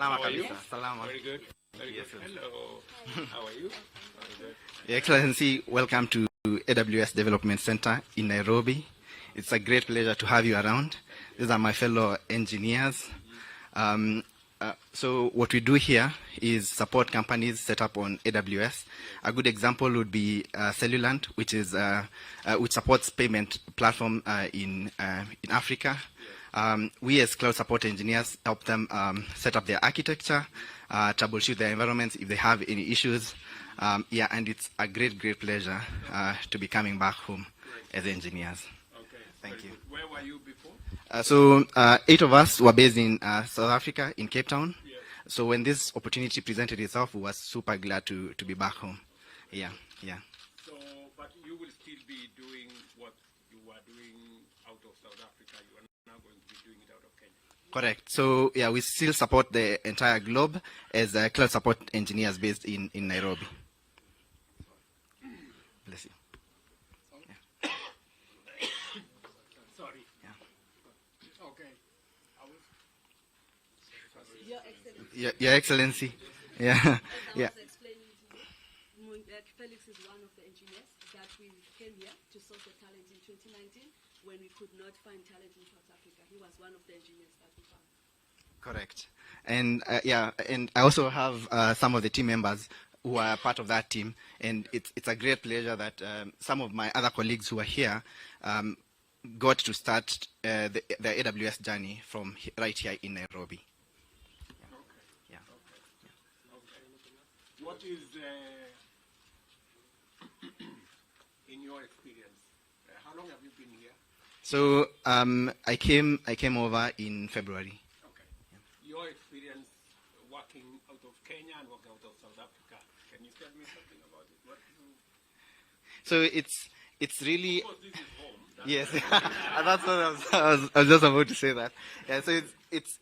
Salama kabisa. Salama. Very good. Very Yes, good. sir. Hello. How are you? Very good. Your Excellency, welcome to AWS Development Center in Nairobi. It's a great pleasure to have you around. These are my fellow engineers. So what we do here is support companies set up on AWS. A good example would be Cellulant, which supports payment platform in Africa. We as cloud support engineers help them set up their architecture, troubleshoot their environments if they have any issues. And it's a great pleasure to be coming back home as engineers. Okay. Thank you. Good. Where were you before? 8 of us were based in South Africa, in Cape Town. Yes. So when this opportunity presented itself, we were super glad to be back home. Yeah. So, but you will still be doing what you were doing out of South Africa. You are now going to be doing it out of Kenya. Correct. So yeah, we still support the entire globe as cloud support engineers based in Nairobi. Bless you. Sorry. Yeah. Okay. Your Excellency, Your Excellency. Yeah. Yeah. I was explaining to you that Felix is one of the engineers that we came here to source the talent in 2019 when we could not find talent in South Africa. He was one of the engineers that we found. Correct. And and I also have some of the team members who are part of that team, and it's a great pleasure that some of my other colleagues who are here got to start the AWS journey from right here in Nairobi. Yeah. What is, in your experience, how long have you been here? So I came over in February. Okay. Your experience working out of Kenya and working out of South Africa. Can you tell me something about it? What you... So it's really, Of course, this is home. yes. That's what I was just about to say that. Yeah. So it's